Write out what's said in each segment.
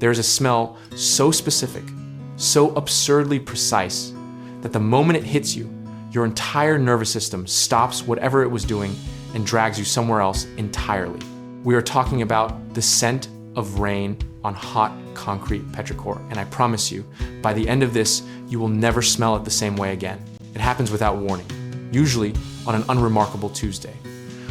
There's a smell so specific, so absurdly precise, that the moment it hits you, your entire nervous system stops whatever it was doing and drags you somewhere else entirely. We are talking about the scent of rain on hot concrete petrichor, and I promise you, by the end of this, you will never smell it the same way again. It happens without warning, usually on an unremarkable Tuesday.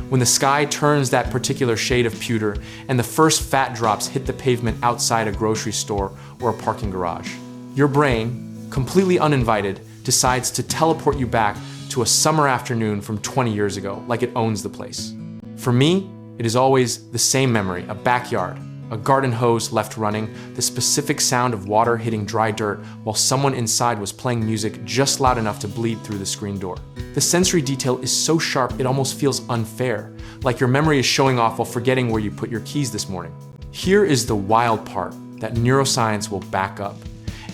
When the sky turns that particular shade of pewter and the first fat drops hit the pavement outside a grocery store or a parking garage. Your brain, completely uninvited, decides to teleport you back to a summer afternoon from 20 years ago, like it owns the place. For me, it is always the same memory: a backyard, a garden hose left running, the specific sound of water hitting dry dirt while someone inside was playing music just loud enough to bleed through the screen door. The sensory detail is so sharp it almost feels unfair, like your memory is showing off while forgetting where you put your keys this morning. Here is the wild part that neuroscience will back up,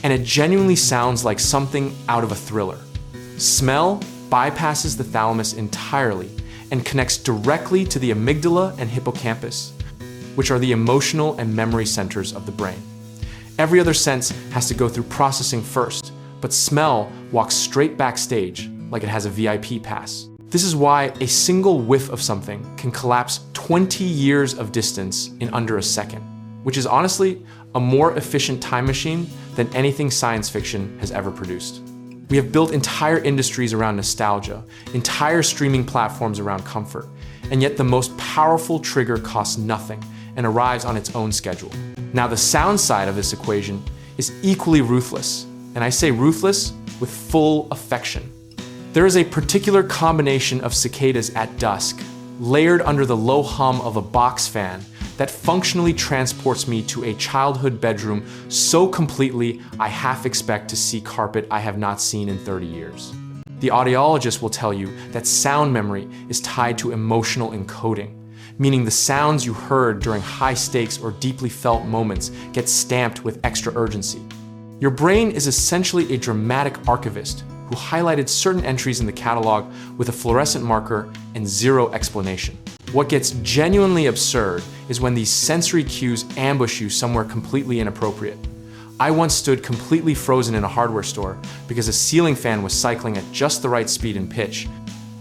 and it genuinely sounds like something out of a thriller. Smell bypasses the thalamus entirely and connects directly to the amygdala and hippocampus, which are the emotional and memory centers of the brain. Every other sense has to go through processing first, but smell walks straight backstage like it has a VIP pass. This is why a single whiff of something can collapse 20 years of distance in under a second, which is honestly a more efficient time machine than anything science fiction has ever produced. We have built entire industries around nostalgia, entire streaming platforms around comfort, and yet the most powerful trigger costs nothing and arrives on its own schedule. Now, the sound side of this equation is equally ruthless, and I say ruthless with full affection. There is a particular combination of cicadas at dusk, layered under the low hum of a box fan, that functionally transports me to a childhood bedroom so completely I half expect to see carpet I have not seen in 30 years. The audiologist will tell you that sound memory is tied to emotional encoding, meaning the sounds you heard during high stakes or deeply felt moments get stamped with extra urgency. Your brain is essentially a dramatic archivist who highlighted certain entries in the catalog with a fluorescent marker and zero explanation. What gets genuinely absurd is when these sensory cues ambush you somewhere completely inappropriate. I once stood completely frozen in a hardware store because a ceiling fan was cycling at just the right speed and pitch,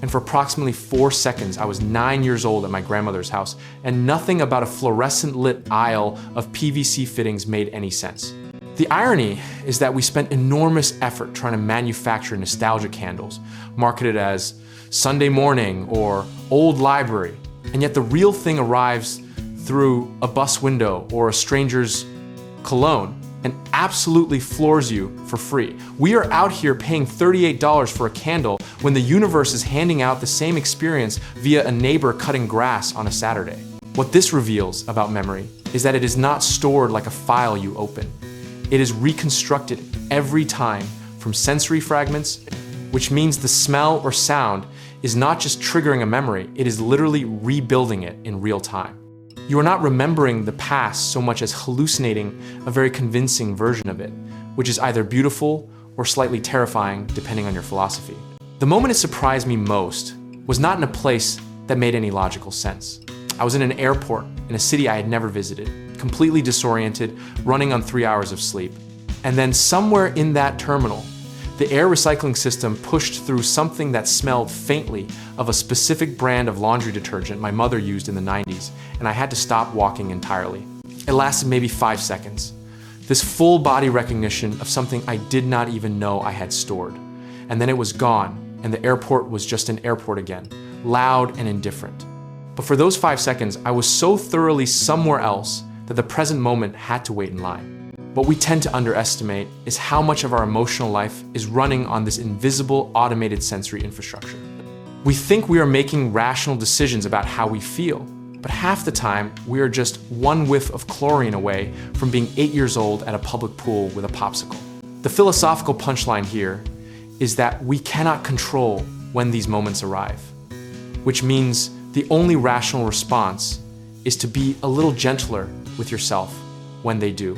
and for approximately 4 seconds I was 9 years old at my grandmother's house, and nothing about a fluorescent lit aisle of PVC fittings made any sense. The irony is that we spent enormous effort trying to manufacture nostalgia candles, marketed as Sunday morning or old library, and yet the real thing arrives through a bus window or a stranger's cologne and absolutely floors you for free. We are out here paying $38 for a candle when the universe is handing out the same experience via a neighbor cutting grass on a Saturday. What this reveals about memory is that it is not stored like a file you open. It is reconstructed every time from sensory fragments, which means the smell or sound is not just triggering a memory, it is literally rebuilding it in real time. You are not remembering the past so much as hallucinating a very convincing version of it, which is either beautiful or slightly terrifying, depending on your philosophy. The moment it surprised me most was not in a place that made any logical sense. I was in an airport in a city I had never visited, completely disoriented, running on 3 hours of sleep. And then somewhere in that terminal, the air recycling system pushed through something that smelled faintly of a specific brand of laundry detergent my mother used in the 90s, and I had to stop walking entirely. It lasted maybe 5 seconds. This full body recognition of something I did not even know I had stored. And then it was gone, and the airport was just an airport again, loud and indifferent. But for those 5 seconds, I was so thoroughly somewhere else that the present moment had to wait in line. What we tend to underestimate is how much of our emotional life is running on this invisible, automated sensory infrastructure. We think we are making rational decisions about how we feel, but half the time we are just one whiff of chlorine away from being 8 years old at a public pool with a popsicle. The philosophical punchline here is that we cannot control when these moments arrive, which means the only rational response is to be a little gentler with yourself when they do.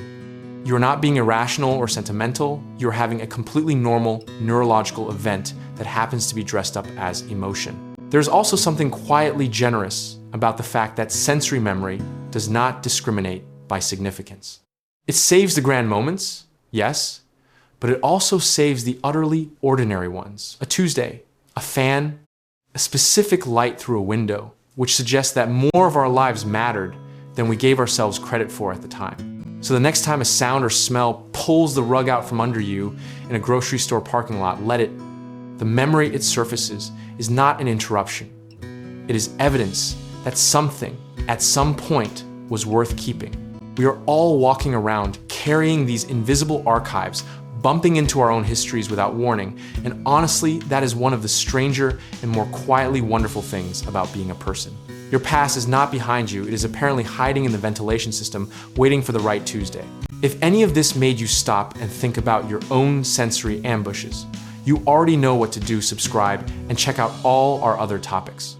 You're not being irrational or sentimental, you're having a completely normal neurological event that happens to be dressed up as emotion. There's also something quietly generous about the fact that sensory memory does not discriminate by significance. It saves the grand moments, yes, but it also saves the utterly ordinary ones. A Tuesday, a fan, a specific light through a window, which suggests that more of our lives mattered than we gave ourselves credit for at the time. So the next time a sound or smell pulls the rug out from under you in a grocery store parking lot, let it. The memory it surfaces is not an interruption. It is evidence that something, at some point, was worth keeping. We are all walking around carrying these invisible archives, bumping into our own histories without warning, and honestly, that is one of the stranger and more quietly wonderful things about being a person. Your past is not behind you, it is apparently hiding in the ventilation system, waiting for the right Tuesday. If any of this made you stop and think about your own sensory ambushes, you already know what to do. Subscribe and check out all our other topics.